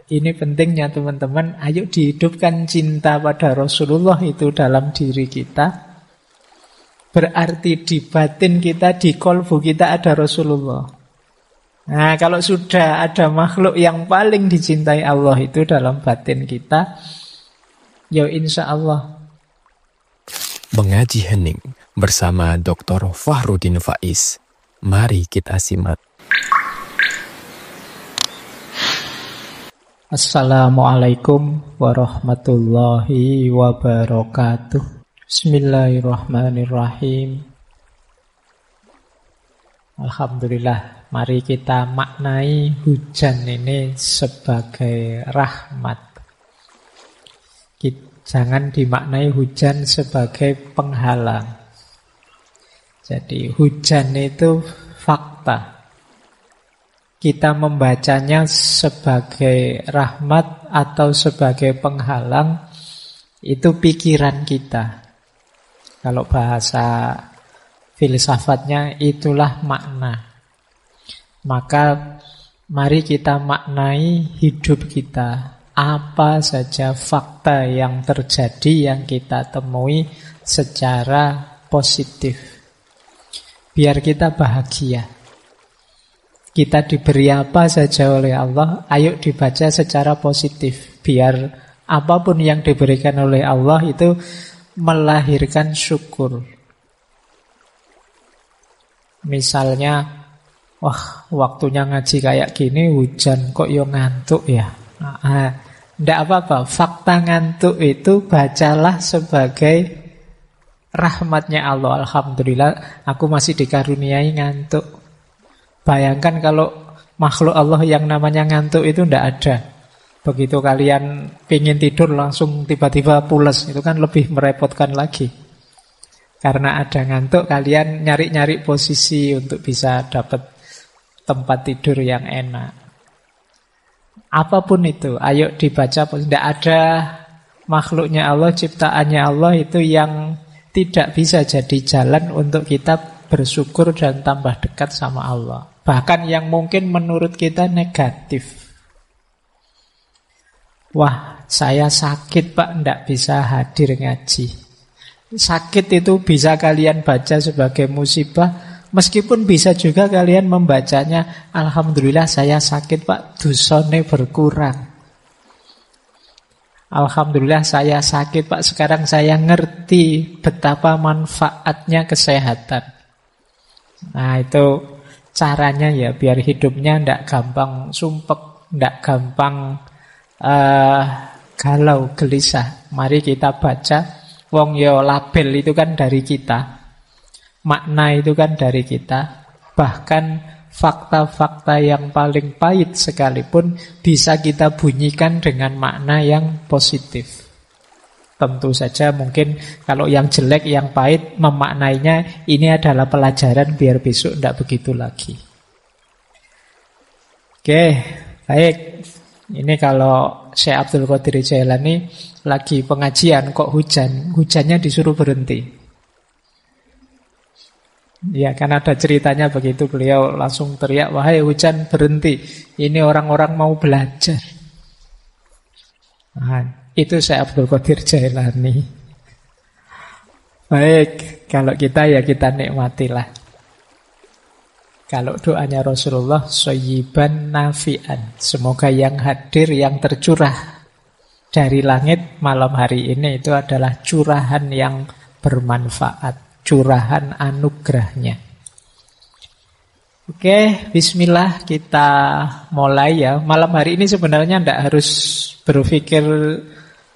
Ini pentingnya teman-teman. Ayo dihidupkan cinta pada Rasulullah itu dalam diri kita. Berarti di batin kita, di kolbu kita ada Rasulullah. Nah, kalau sudah ada makhluk yang paling dicintai Allah itu dalam batin kita, ya insya Allah. Mengaji hening bersama Dr. Fahrudin Faiz. Mari kita simak. Assalamualaikum warahmatullahi wabarakatuh. Bismillahirrahmanirrahim. Alhamdulillah, mari kita maknai hujan ini sebagai rahmat. Jangan dimaknai hujan sebagai penghalang. Jadi hujan itu fakta. Kita membacanya sebagai rahmat atau sebagai penghalang, itu pikiran kita. Kalau bahasa filsafatnya itulah makna. Maka mari kita maknai hidup kita. Apa saja fakta yang terjadi yang kita temui secara positif. Biar kita bahagia. Kita diberi apa saja oleh Allah, ayo dibaca secara positif. Biar apapun yang diberikan oleh Allah itu melahirkan syukur. Misalnya, wah waktunya ngaji kayak gini, hujan kok yo ngantuk ya. Tidak apa-apa, fakta ngantuk itu bacalah sebagai rahmatnya Allah. Alhamdulillah aku masih dikaruniai ngantuk. Bayangkan kalau makhluk Allah yang namanya ngantuk itu tidak ada. Begitu kalian ingin tidur langsung tiba-tiba pules, itu kan lebih merepotkan lagi. Karena ada ngantuk, kalian nyari-nyari posisi untuk bisa dapat tempat tidur yang enak. Apapun itu, ayo dibaca. Tidak ada makhluknya Allah, ciptaannya Allah itu yang tidak bisa jadi jalan untuk kita bersyukur dan tambah dekat sama Allah. Bahkan yang mungkin menurut kita negatif. Wah, saya sakit Pak, tidak bisa hadir ngaji. Sakit itu bisa kalian baca sebagai musibah, meskipun bisa juga kalian membacanya, Alhamdulillah saya sakit Pak, dosane berkurang. Alhamdulillah saya sakit Pak, sekarang saya ngerti betapa manfaatnya kesehatan. Nah itu caranya ya, biar hidupnya tidak gampang sumpek, tidak gampang galau, gelisah. Mari kita baca. Wong yo label itu kan dari kita, makna itu kan dari kita. Bahkan fakta-fakta yang paling pahit sekalipun bisa kita bunyikan dengan makna yang positif. Tentu saja mungkin kalau yang jelek, yang pahit, memaknainya ini adalah pelajaran biar besok tidak begitu lagi. Oke, baik. Ini kalau Syekh Abdul Qadir Jailani lagi pengajian kok hujan, hujannya disuruh berhenti. Ya kan ada ceritanya begitu, beliau langsung teriak, wahai hujan berhenti, ini orang-orang mau belajar. Nah, itu Syekh Abdul Qadir Jailani. Baik, kalau kita ya kita nikmatilah. Kalau doanya Rasulullah, shayyiban nafi'an, semoga yang hadir, yang tercurah dari langit malam hari ini itu adalah curahan yang bermanfaat, curahan anugerahnya. Oke, bismillah, kita mulai ya. Malam hari ini sebenarnya tidak harus berpikir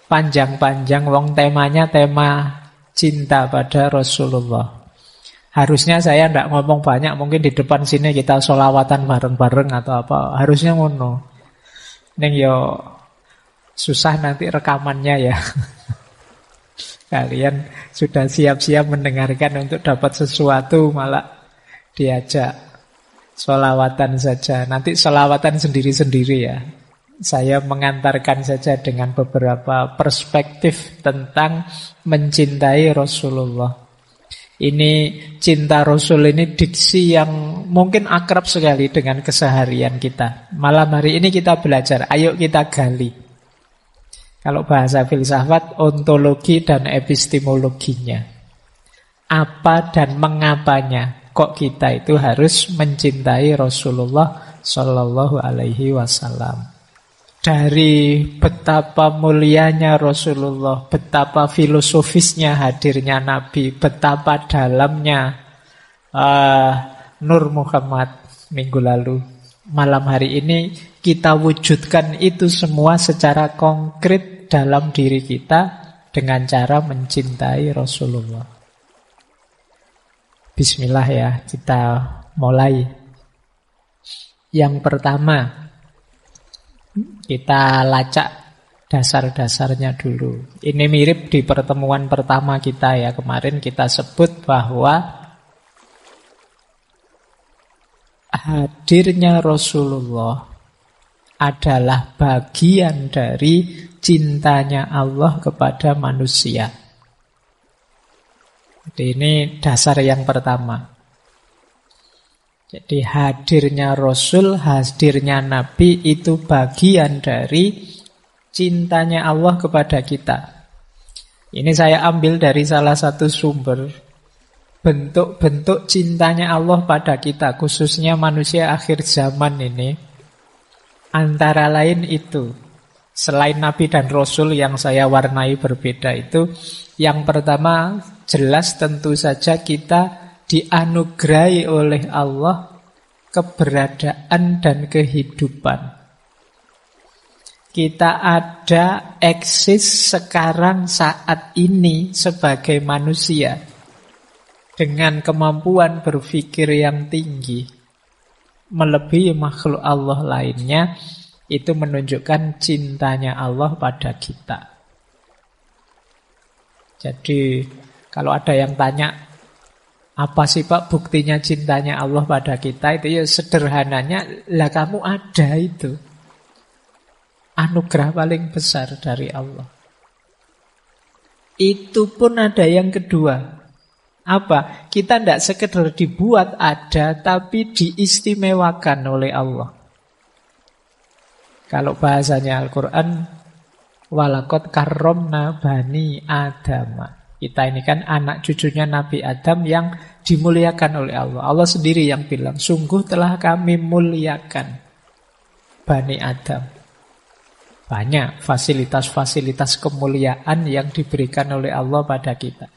panjang-panjang, wong temanya tema cinta pada Rasulullah. Harusnya saya tidak ngomong banyak, mungkin di depan sini kita sholawatan bareng-bareng atau apa. Harusnya ngono. Neng yo susah nanti rekamannya ya. Kalian sudah siap-siap mendengarkan untuk dapat sesuatu, malah diajak sholawatan saja. Nanti sholawatan sendiri-sendiri ya. Saya mengantarkan saja dengan beberapa perspektif tentang mencintai Rasulullah. Ini cinta Rasul ini diksi yang mungkin akrab sekali dengan keseharian kita. Malam hari ini kita belajar, ayo kita gali. Kalau bahasa filsafat, ontologi dan epistemologinya. Apa dan mengapanya kok kita itu harus mencintai Rasulullah Sallallahu Alaihi Wasallam. Dari betapa mulianya Rasulullah, betapa filosofisnya hadirnya Nabi, betapa dalamnya Nur Muhammad minggu lalu. Malam hari ini kita wujudkan itu semua secara konkret dalam diri kita dengan cara mencintai Rasulullah. Bismillah ya, kita mulai. Yang pertama, kita lacak dasar-dasarnya dulu. Ini mirip di pertemuan pertama kita ya. Kemarin kita sebut bahwa hadirnya Rasulullah adalah bagian dari cintanya Allah kepada manusia. Jadi ini dasar yang pertama. Jadi hadirnya Rasul, hadirnya Nabi itu bagian dari cintanya Allah kepada kita. Ini saya ambil dari salah satu sumber. Bentuk-bentuk cintanya Allah pada kita, khususnya manusia akhir zaman ini. Antara lain itu, selain Nabi dan Rasul yang saya warnai berbeda itu, yang pertama jelas tentu saja kita dianugerahi oleh Allah keberadaan dan kehidupan. Kita ada, eksis sekarang saat ini sebagai manusia dengan kemampuan berpikir yang tinggi, melebihi makhluk Allah lainnya. Itu menunjukkan cintanya Allah pada kita. Jadi kalau ada yang tanya, apa sih Pak buktinya cintanya Allah pada kita? Itu ya sederhananya, lah kamu ada itu. Anugerah paling besar dari Allah. Itu pun ada yang kedua. Apa? Kita tidak sekedar dibuat ada, tapi diistimewakan oleh Allah. Kalau bahasanya Al-Quran, walaqad karramna bani Adama. Kita ini kan anak cucunya Nabi Adam yang dimuliakan oleh Allah. Allah sendiri yang bilang, sungguh telah kami muliakan Bani Adam. Banyak fasilitas-fasilitas kemuliaan yang diberikan oleh Allah pada kita.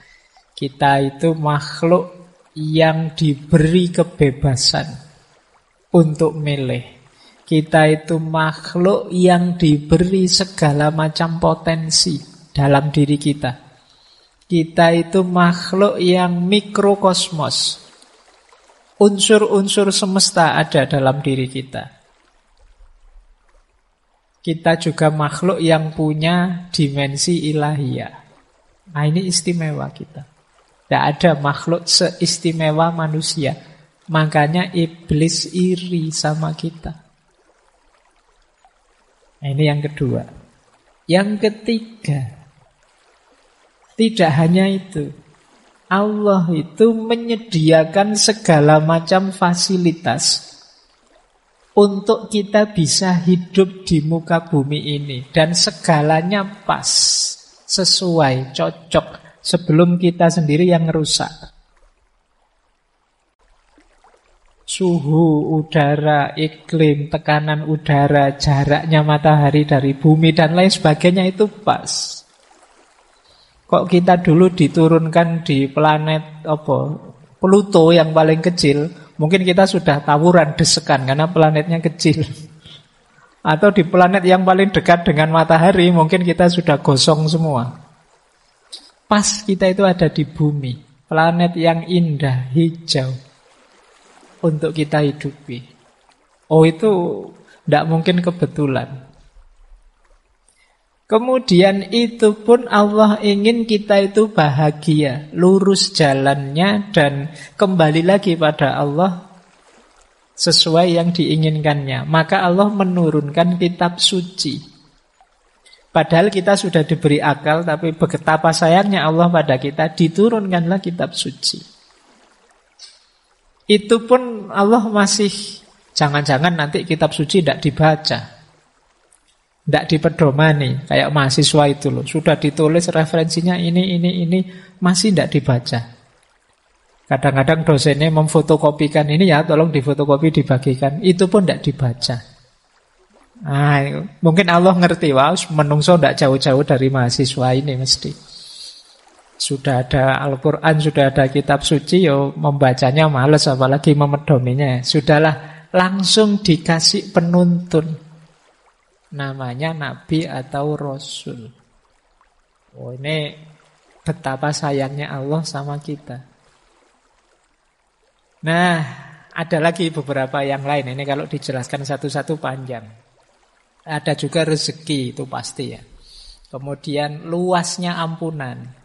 Kita itu makhluk yang diberi kebebasan untuk milih. Kita itu makhluk yang diberi segala macam potensi dalam diri kita. Kita itu makhluk yang mikrokosmos. Unsur-unsur semesta ada dalam diri kita. Kita juga makhluk yang punya dimensi ilahiyah. Nah, ini istimewa kita. Tidak ada makhluk seistimewa manusia. Makanya iblis iri sama kita. Nah, ini yang kedua. Yang ketiga, tidak hanya itu. Allah itu menyediakan segala macam fasilitas untuk kita bisa hidup di muka bumi ini. Dan segalanya pas, sesuai, cocok, sebelum kita sendiri yang rusak. Suhu udara, iklim, tekanan udara, jaraknya matahari dari bumi, dan lain sebagainya itu pas. Kok kita dulu diturunkan di planet Pluto yang paling kecil, mungkin kita sudah tawuran desekan karena planetnya kecil. Atau di planet yang paling dekat dengan matahari, mungkin kita sudah gosong semua. Pas kita itu ada di bumi, planet yang indah, hijau, untuk kita hidupi. Oh, itu tidak mungkin kebetulan. Kemudian itu pun Allah ingin kita itu bahagia, lurus jalannya dan kembali lagi pada Allah sesuai yang diinginkannya. Maka Allah menurunkan kitab suci. Padahal kita sudah diberi akal, tapi betapa sayangnya Allah pada kita, diturunkanlah kitab suci. Itu pun Allah masih, jangan-jangan nanti kitab suci tidak dibaca, tidak dipedomani. Kayak mahasiswa itu loh, sudah ditulis referensinya ini, masih tidak dibaca. Kadang-kadang dosennya memfotokopikan ini ya, tolong difotokopi dibagikan. Itu pun tidak dibaca. Nah, mungkin Allah ngerti, wah menungso tidak jauh-jauh dari mahasiswa ini mesti. Sudah ada Al-Quran, sudah ada kitab suci, yo membacanya males, apalagi memedominya. Sudahlah, langsung dikasih penuntun. Namanya Nabi atau Rasul. Oh, ini betapa sayangnya Allah sama kita. Nah, ada lagi beberapa yang lain. Ini kalau dijelaskan satu-satu panjang. Ada juga rezeki, itu pasti ya. Kemudian luasnya ampunan.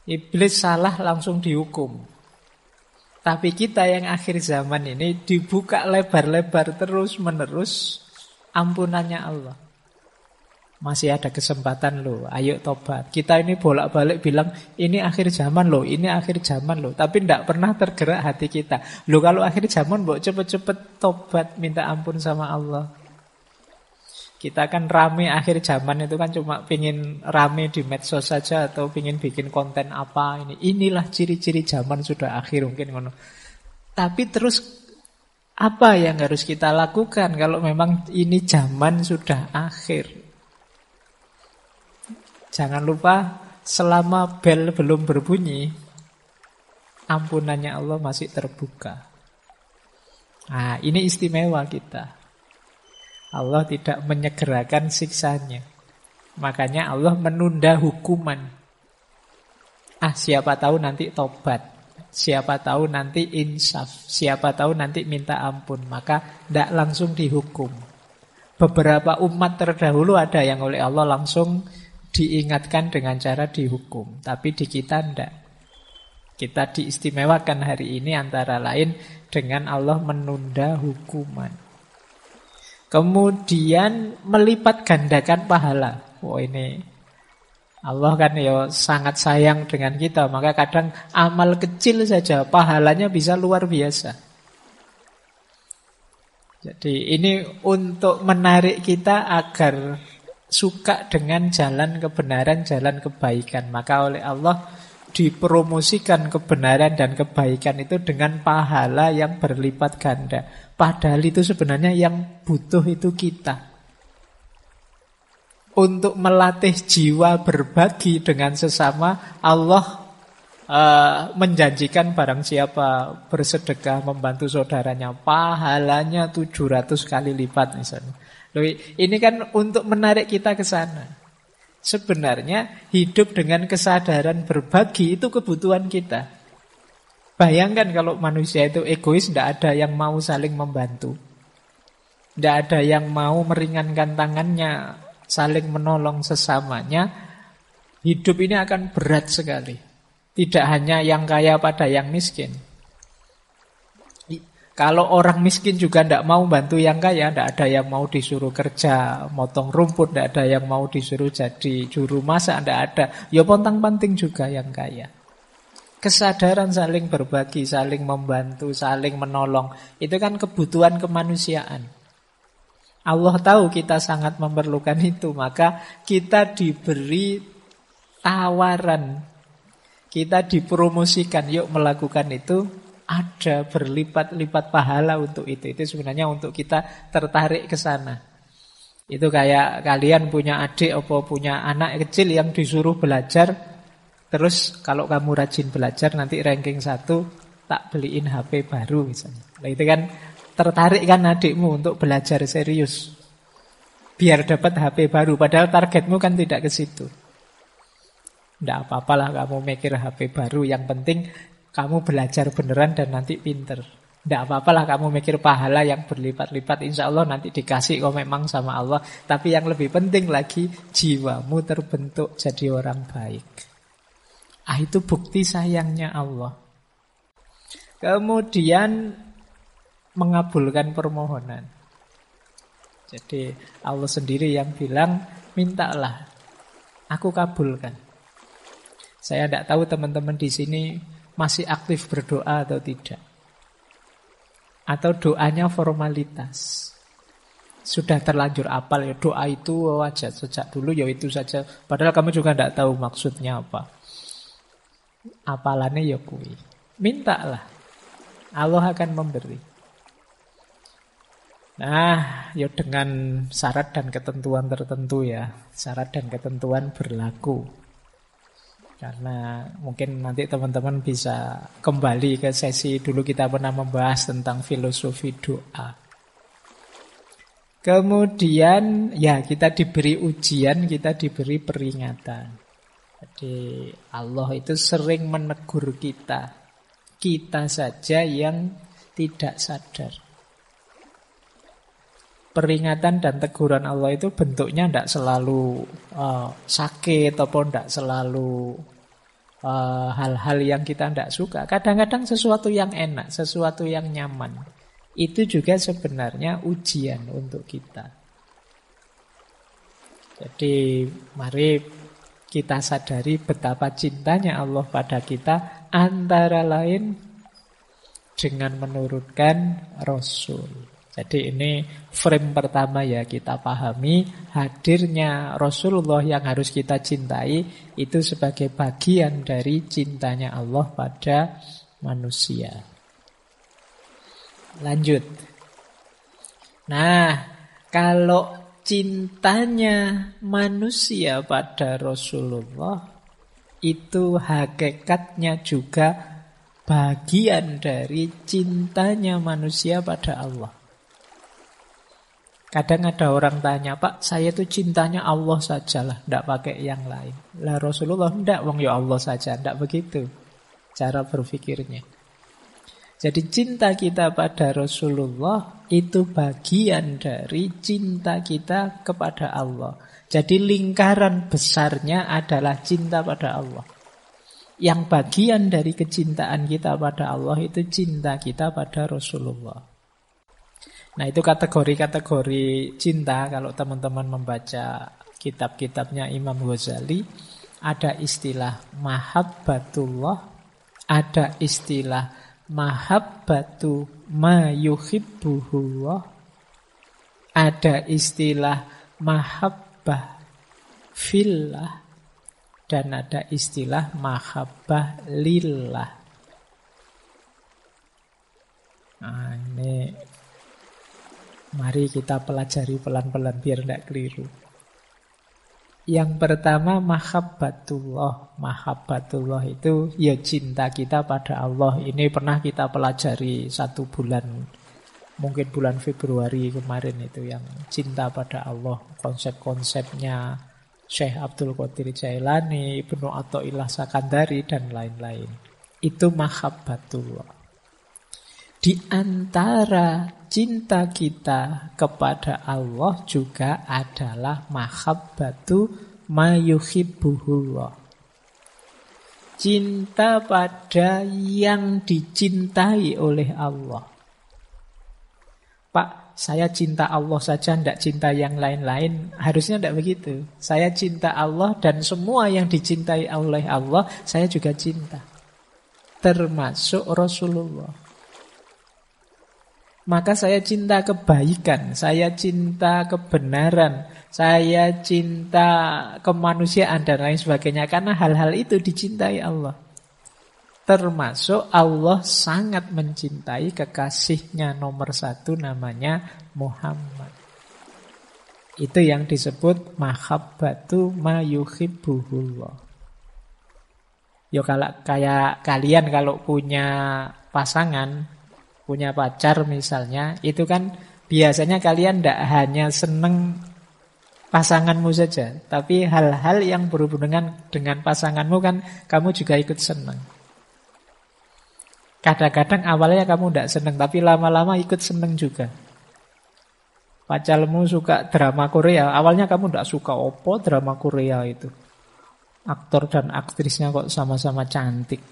Iblis salah langsung dihukum. Tapi kita yang akhir zaman ini dibuka lebar-lebar terus-menerus ampunannya Allah. Masih ada kesempatan loh, ayo tobat. Kita ini bolak-balik bilang, ini akhir zaman loh, ini akhir zaman loh. Tapi tidak pernah tergerak hati kita. Loh kalau akhir zaman, mbok cepet-cepet tobat, minta ampun sama Allah. Kita kan rame akhir zaman itu kan cuma pingin rame di medsos saja atau pingin bikin konten apa ini. Inilah ciri-ciri zaman sudah akhir mungkin ngono. Tapi terus apa yang harus kita lakukan kalau memang ini zaman sudah akhir? Jangan lupa selama bel belum berbunyi, ampunannya Allah masih terbuka. Nah, ini istimewa kita. Allah tidak menyegerakan siksanya. Makanya Allah menunda hukuman. Siapa tahu nanti tobat. Siapa tahu nanti insaf. Siapa tahu nanti minta ampun. Maka tidak langsung dihukum. Beberapa umat terdahulu ada yang oleh Allah langsung diingatkan dengan cara dihukum. Tapi di kita tidak. Kita diistimewakan hari ini antara lain dengan Allah menunda hukuman. Kemudian melipat gandakan pahala. Oh ini Allah kan ya sangat sayang dengan kita. Maka kadang amal kecil saja pahalanya bisa luar biasa. Jadi ini untuk menarik kita agar suka dengan jalan kebenaran, jalan kebaikan. Maka oleh Allah dipromosikan kebenaran dan kebaikan itu dengan pahala yang berlipat ganda. Padahal itu sebenarnya yang butuh itu kita. Untuk melatih jiwa berbagi dengan sesama, Allah menjanjikan barang siapa bersedekah membantu saudaranya, pahalanya 700 kali lipat misalnya. Loh, ini kan untuk menarik kita ke sana. Sebenarnya hidup dengan kesadaran berbagi itu kebutuhan kita. Bayangkan kalau manusia itu egois, tidak ada yang mau saling membantu. Tidak ada yang mau meringankan tangannya, saling menolong sesamanya. Hidup ini akan berat sekali. Tidak hanya yang kaya pada yang miskin. Kalau orang miskin juga tidak mau bantu yang kaya, tidak ada yang mau disuruh kerja, motong rumput, tidak ada yang mau disuruh jadi juru masak, tidak ada. Ya pontang-panting juga yang kaya. Kesadaran saling berbagi, saling membantu, saling menolong, itu kan kebutuhan kemanusiaan. Allah tahu kita sangat memerlukan itu, maka kita diberi tawaran, kita dipromosikan, yuk melakukan itu. Ada berlipat-lipat pahala untuk itu. Itu sebenarnya untuk kita tertarik ke sana. Itu kayak kalian punya adik atau punya anak kecil yang disuruh belajar, terus kalau kamu rajin belajar nanti ranking 1 tak beliin HP baru misalnya. Nah, itu kan tertarik kan adikmu untuk belajar serius biar dapat HP baru, padahal targetmu kan tidak ke situ. Tidak apa-apalah kamu mikir HP baru, yang penting kamu belajar beneran dan nanti pinter. Tidak apa-apalah kamu mikir pahala yang berlipat-lipat. Insya Allah nanti dikasih kok memang sama Allah. Tapi yang lebih penting lagi, jiwamu terbentuk jadi orang baik. Itu bukti sayangnya Allah. Kemudian mengabulkan permohonan. Jadi Allah sendiri yang bilang, mintalah, aku kabulkan. Saya tidak tahu teman-teman di sini masih aktif berdoa atau tidak. Atau doanya formalitas. Sudah terlanjur apal ya, doa itu wajar sejak dulu ya itu saja. Padahal kamu juga tidak tahu maksudnya apa. Apalannya ya kui. Mintalah, Allah akan memberi. Nah, ya dengan syarat dan ketentuan tertentu ya. Syarat dan ketentuan berlaku. Karena mungkin nanti teman-teman bisa kembali ke sesi dulu kita pernah membahas tentang filosofi doa. Kemudian ya kita diberi ujian, kita diberi peringatan. Jadi Allah itu sering menegur kita. Kita saja yang tidak sadar. Peringatan dan teguran Allah itu bentuknya tidak selalu sakit ataupun tidak selalu hal-hal yang kita tidak suka. Kadang-kadang sesuatu yang enak, sesuatu yang nyaman. Itu juga sebenarnya ujian untuk kita. Jadi mari kita sadari betapa cintanya Allah pada kita, antara lain dengan menurunkan Rasul. Jadi ini frame pertama ya, kita pahami hadirnya Rasulullah yang harus kita cintai itu sebagai bagian dari cintanya Allah pada manusia. Lanjut. Nah, kalau cintanya manusia pada Rasulullah itu hakikatnya juga bagian dari cintanya manusia pada Allah. Kadang ada orang tanya, Pak, saya itu cintanya Allah sajalah, tidak pakai yang lain. Lah Rasulullah tidak, wong ya Allah saja, tidak begitu cara berpikirnya. Jadi cinta kita pada Rasulullah itu bagian dari cinta kita kepada Allah. Jadi lingkaran besarnya adalah cinta pada Allah. Yang bagian dari kecintaan kita pada Allah itu cinta kita pada Rasulullah. Nah itu kategori-kategori cinta. Kalau teman-teman membaca kitab-kitabnya Imam Ghazali, ada istilah mahabbatullah, ada istilah mahabbatu ma yuhibbuhullah, ada istilah mahabbah fillah, dan ada istilah mahabbah lillah. Nah ini mari kita pelajari pelan-pelan biar tidak keliru. Yang pertama mahabbatullah. Mahabbatullah itu ya cinta kita pada Allah. Ini pernah kita pelajari 1 bulan, mungkin bulan Februari kemarin itu, yang cinta pada Allah. Konsep-konsepnya Syekh Abdul Qadir Jailani, Ibnu Athaillah Sakandari dan lain-lain. Itu mahabbatullah. Di antara cinta kita kepada Allah juga adalah mahabbatu ma yuhibbuhullah. Cinta pada yang dicintai oleh Allah. Pak, saya cinta Allah saja, tidak cinta yang lain-lain. Harusnya tidak begitu. Saya cinta Allah dan semua yang dicintai oleh Allah, saya juga cinta. Termasuk Rasulullah. Maka saya cinta kebaikan, saya cinta kebenaran, saya cinta kemanusiaan dan lain sebagainya. Karena hal-hal itu dicintai Allah. Termasuk Allah sangat mencintai kekasihnya nomor 1 namanya Muhammad. Itu yang disebut mahabbatu ma yuhibbuhullah. Yo kalau kayak kalian kalau punya pasangan, punya pacar misalnya, itu kan biasanya kalian tidak hanya seneng pasanganmu saja, tapi hal-hal yang berhubungan dengan pasanganmu kan kamu juga ikut seneng. Kadang-kadang awalnya kamu tidak seneng, tapi lama-lama ikut seneng juga. Pacarmu suka drama Korea, awalnya kamu tidak suka opo drama Korea itu. Aktor dan aktrisnya kok sama-sama cantik,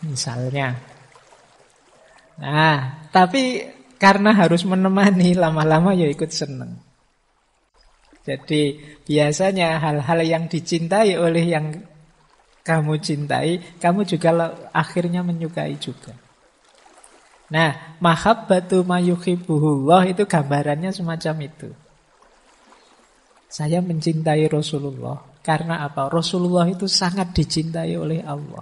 misalnya. Nah, tapi karena harus menemani, lama-lama ya ikut seneng. Jadi biasanya hal-hal yang dicintai oleh yang kamu cintai, kamu juga akhirnya menyukai juga. Nah, mahabbatu mayuhibbuhullah itu gambarannya semacam itu. Saya mencintai Rasulullah karena apa? Rasulullah itu sangat dicintai oleh Allah.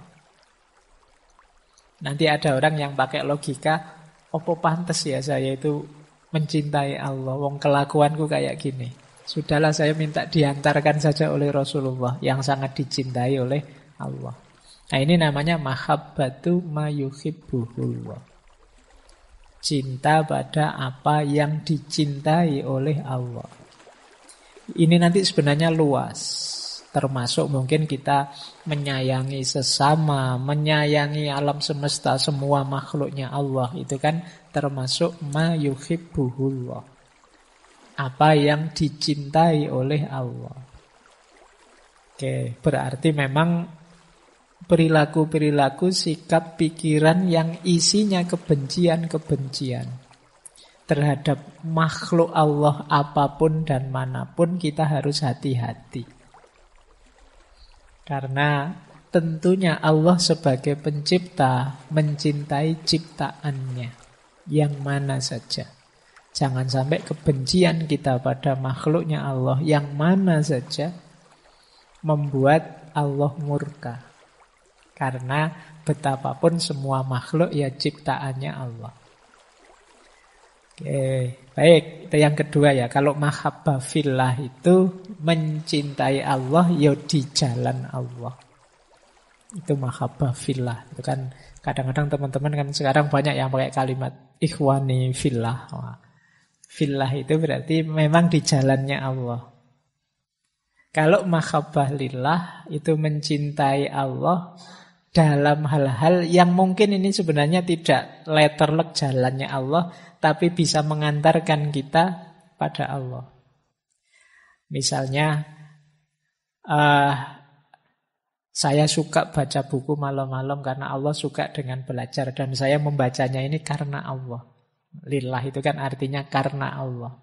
Nanti ada orang yang pakai logika, opo pantes ya saya itu mencintai Allah, wong kelakuanku kayak gini. Sudahlah saya minta diantarkan saja oleh Rasulullah yang sangat dicintai oleh Allah. Nah ini namanya mahabbatu mayuhibbuhullah. Cinta pada apa yang dicintai oleh Allah. Ini nanti sebenarnya luas. Termasuk mungkin kita menyayangi sesama, menyayangi alam semesta, semua makhluknya Allah. Itu kan termasuk mayuhibbuhullah. Apa yang dicintai oleh Allah. Oke, berarti memang perilaku-perilaku, sikap, pikiran yang isinya kebencian-kebencian terhadap makhluk Allah apapun dan manapun, kita harus hati-hati. Karena tentunya Allah sebagai pencipta mencintai ciptaannya yang mana saja. Jangan sampai kebencian kita pada makhluknya Allah yang mana saja membuat Allah murka. Karena betapapun semua makhluk ya ciptaannya Allah. Oke, baik. Itu yang kedua ya. Kalau mahabbah fillah itu mencintai Allah ya di jalan Allah. Itu mahabbah fillah. Itu kan kadang-kadang teman-teman kan sekarang banyak yang pakai kalimat ikhwani fillah. Fillah itu berarti memang di jalannya Allah. Kalau mahabbah lillah itu mencintai Allah dalam hal-hal yang mungkin ini sebenarnya tidak letterlek jalannya Allah, tapi bisa mengantarkan kita pada Allah. Misalnya, saya suka baca buku malam-malam karena Allah suka dengan belajar. Dan saya membacanya ini karena Allah. Lillah itu kan artinya karena Allah.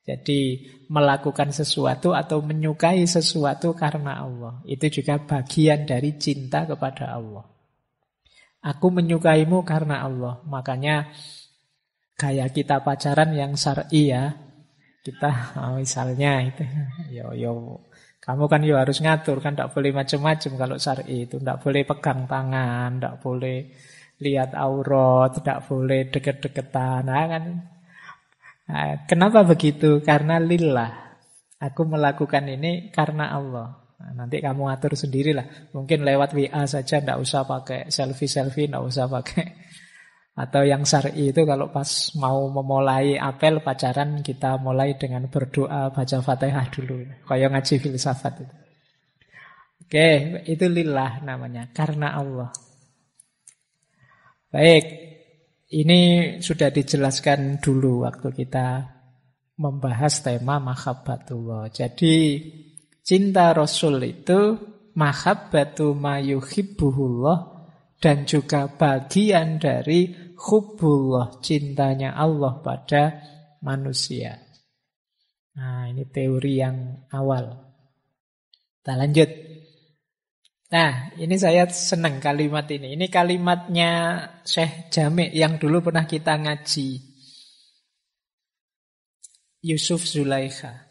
Jadi melakukan sesuatu atau menyukai sesuatu karena Allah. Itu juga bagian dari cinta kepada Allah. Aku menyukaimu karena Allah. Makanya gaya kita pacaran yang syar'i ya. Kita misalnya itu kamu kan harus ngatur kan, tidak boleh macam-macam kalau syar'i itu. Tidak boleh pegang tangan, tidak boleh lihat aurat, tidak boleh deket-deketan. Nah, kan. Nah, kenapa begitu? Karena lillah. Aku melakukan ini karena Allah. Nah, nanti kamu atur sendirilah. Mungkin lewat WA saja, tidak usah pakai selfie-selfie, tidak usah pakai. Atau yang syar'i itu kalau pas mau memulai apel pacaran, kita mulai dengan berdoa, baca Fatihah dulu. Kayak ngaji filsafat itu. Oke, itu lillah namanya, karena Allah. Baik. Ini sudah dijelaskan dulu waktu kita membahas tema mahabbatullah. Jadi cinta Rasul itu mahabbatu mayuhibbuhullah dan juga bagian dari hubbullah, cintanya Allah pada manusia. Nah, ini teori yang awal. Kita lanjut. Nah, ini saya senang kalimat ini. Ini kalimatnya Syekh Jami' yang dulu pernah kita ngaji. Yusuf Zulaikha.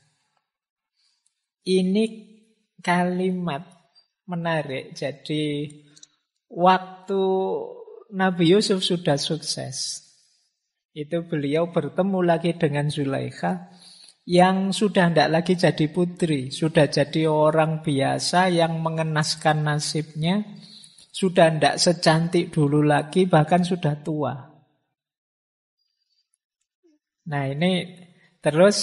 Ini kalimat menarik. Jadi, waktu Nabi Yusuf sudah sukses, itu beliau bertemu lagi dengan Zulaikha yang sudah tidak lagi jadi putri, sudah jadi orang biasa yang mengenaskan nasibnya, sudah tidak secantik dulu lagi, bahkan sudah tua. Nah ini terus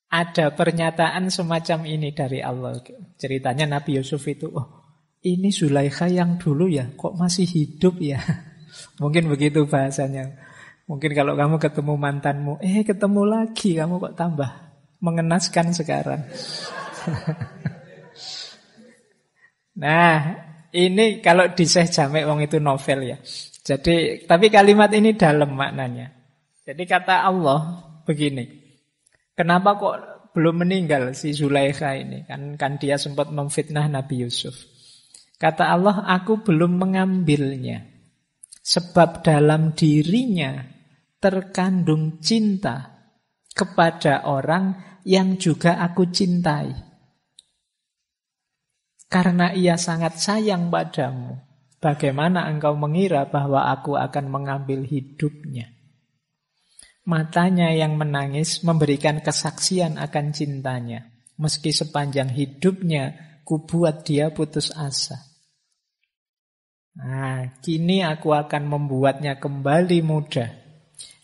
ada pernyataan semacam ini dari Allah. Ceritanya Nabi Yusuf itu, ini Zulaikha yang dulu ya, kok masih hidup ya? Mungkin begitu bahasanya. Mungkin kalau kamu ketemu mantanmu, ketemu lagi, kamu kok tambah mengenaskan sekarang. Nah, ini kalau di Syekh Jami' wong itu novel ya. Jadi, tapi kalimat ini dalam maknanya. Jadi kata Allah begini, kenapa kok belum meninggal si Zulaikha ini. Kan dia sempat memfitnah Nabi Yusuf. Kata Allah, aku belum mengambilnya. Sebab dalam dirinya terkandung cinta kepada orang yang juga aku cintai. Karena ia sangat sayang padamu, bagaimana engkau mengira bahwa aku akan mengambil hidupnya? Matanya yang menangis memberikan kesaksian akan cintanya. Meski sepanjang hidupnya kubuat dia putus asa. Nah, kini aku akan membuatnya kembali muda.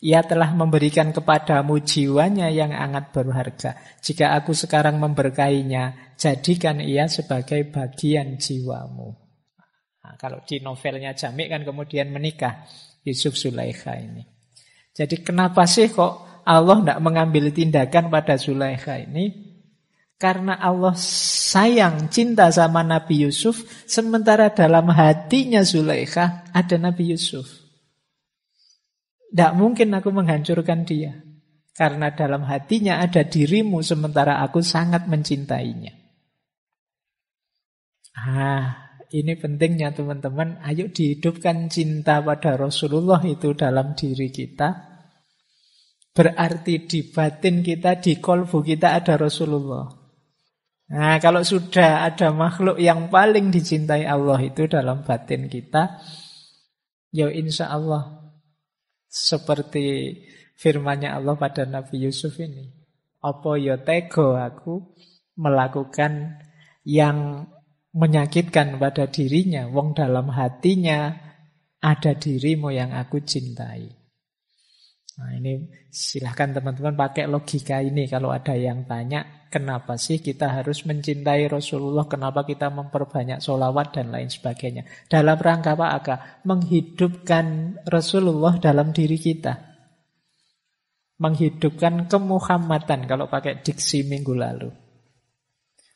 Ia telah memberikan kepadamu jiwanya yang sangat berharga. Jika aku sekarang memberkainya, jadikan ia sebagai bagian jiwamu. Nah, kalau di novelnya Jami' kan kemudian menikah Yusuf Zulaikha ini. Jadi kenapa sih kok Allah tidak mengambil tindakan pada Zulaikha ini? Karena Allah sayang, cinta sama Nabi Yusuf, sementara dalam hatinya Zulaikha ada Nabi Yusuf. Tidak mungkin aku menghancurkan dia. Karena dalam hatinya ada dirimu, sementara aku sangat mencintainya. Ini pentingnya teman-teman. Ayo dihidupkan cinta pada Rasulullah itu dalam diri kita. Berarti di batin kita, di kolbu kita ada Rasulullah. Nah, kalau sudah ada makhluk yang paling dicintai Allah itu dalam batin kita, ya insya Allah seperti firman-Nya Allah pada Nabi Yusuf ini. Apa ya tego aku melakukan yang menyakitkan pada dirinya, wong dalam hatinya ada dirimu yang aku cintai. Nah, ini silahkan teman-teman pakai logika ini kalau ada yang tanya, kenapa sih kita harus mencintai Rasulullah, kenapa kita memperbanyak sholawat dan lain sebagainya. Dalam rangka apa? Menghidupkan Rasulullah dalam diri kita. Menghidupkan kemuhammadan kalau pakai diksi minggu lalu.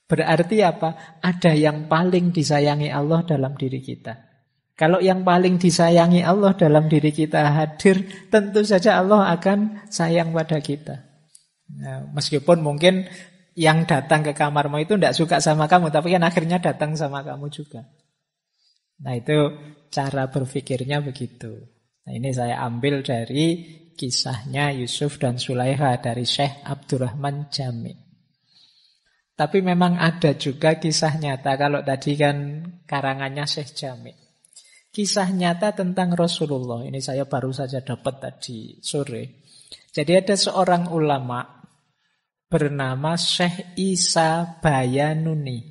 Berarti apa? Ada yang paling disayangi Allah dalam diri kita. Kalau yang paling disayangi Allah dalam diri kita hadir, tentu saja Allah akan sayang pada kita. Nah, meskipun mungkin yang datang ke kamarmu itu tidak suka sama kamu, tapi kan akhirnya datang sama kamu juga. Nah, itu cara berpikirnya begitu. Nah, ini saya ambil dari kisahnya Yusuf dan Zulaikha dari Syekh Abdurrahman Jami'. Tapi memang ada juga kisah nyata. Kalau tadi kan karangannya Syekh Jami'. Kisah nyata tentang Rasulullah. Ini saya baru saja dapat tadi sore. Jadi ada seorang ulama bernama Syekh Isa Bayanuni.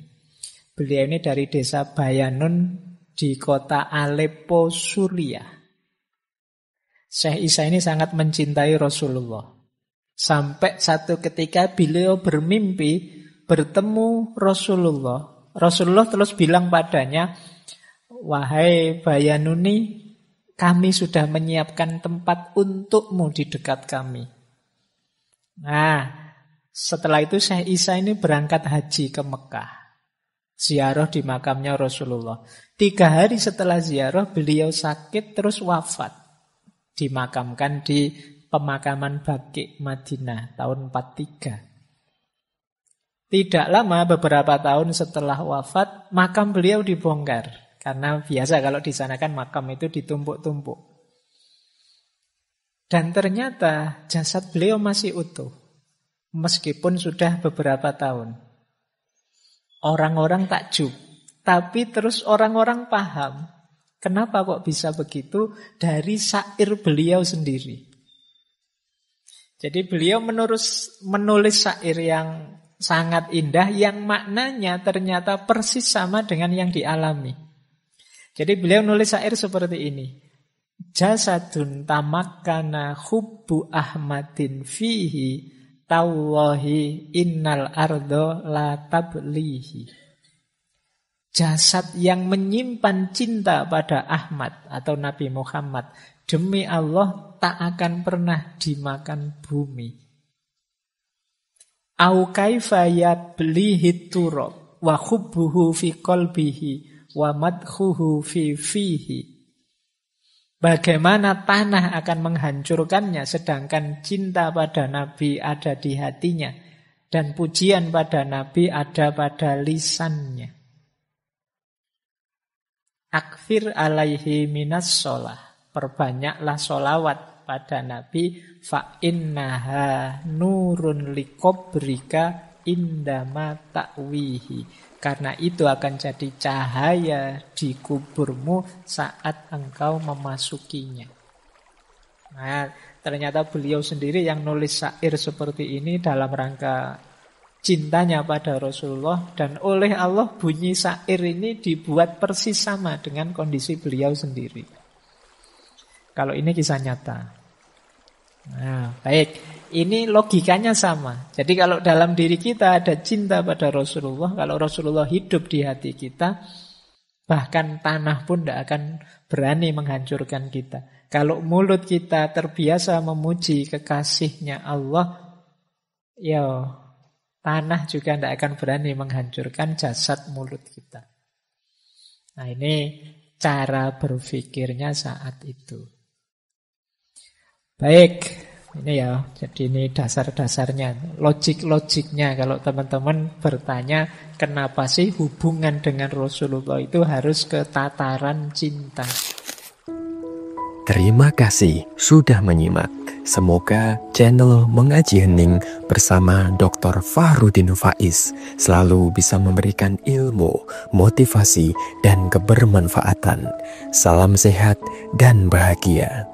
Beliau ini dari desa Bayanun di kota Aleppo, Suriah. Syekh Isa ini sangat mencintai Rasulullah. Sampai satu ketika beliau bermimpi bertemu Rasulullah. Rasulullah terus bilang padanya, wahai Bayanuni, kami sudah menyiapkan tempat untukmu di dekat kami. Nah, setelah itu Syekh Isa ini berangkat haji ke Mekah. Ziarah di makamnya Rasulullah. 3 hari setelah ziarah beliau sakit terus wafat. Dimakamkan di pemakaman Baqi' Madinah tahun 43. Tidak lama, beberapa tahun setelah wafat, makam beliau dibongkar. Karena biasa kalau di sana kan makam itu ditumpuk-tumpuk. Dan ternyata jasad beliau masih utuh. Meskipun sudah beberapa tahun. Orang-orang takjub. Tapi terus orang-orang paham. Kenapa kok bisa begitu? Dari syair beliau sendiri. Jadi beliau menulis syair yang sangat indah, yang maknanya ternyata persis sama dengan yang dialami. Jadi beliau nulis syair seperti ini. Jasadun tamakkana hubbu Ahmadin fihi tawallahi innal ardo la tablihi. Jasad yang menyimpan cinta pada Ahmad atau Nabi Muhammad, demi Allah tak akan pernah dimakan bumi. Au kaifa yablihi turab wa hubbuhu fi qalbihi wa madkhuhu fi fihi. Bagaimana tanah akan menghancurkannya sedangkan cinta pada Nabi ada di hatinya. Dan pujian pada Nabi ada pada lisannya. Akfir alaihi minas sholah. Perbanyaklah sholawat pada Nabi. Fa innaha nurun likobrika indama ta'wihi. Karena itu akan jadi cahaya di kuburmu saat engkau memasukinya. Nah, ternyata beliau sendiri yang nulis syair seperti ini dalam rangka cintanya pada Rasulullah. Dan oleh Allah bunyi syair ini dibuat persis sama dengan kondisi beliau sendiri. Kalau ini kisah nyata. Nah, baik. Ini logikanya sama. Jadi kalau dalam diri kita ada cinta pada Rasulullah, kalau Rasulullah hidup di hati kita, bahkan tanah pun tidak akan berani menghancurkan kita. Kalau mulut kita terbiasa memuji kekasihnya Allah, ya tanah juga tidak akan berani menghancurkan jasad mulut kita. Nah, ini cara berpikirnya saat itu. Baik. Ini ya, jadi ini dasar-dasarnya, logik-logiknya. Kalau teman-teman bertanya, kenapa sih hubungan dengan Rasulullah itu harus ke tataran cinta? Terima kasih sudah menyimak. Semoga channel Mengaji Hening bersama Dr. Fahrudin Faiz selalu bisa memberikan ilmu, motivasi, dan kebermanfaatan. Salam sehat dan bahagia.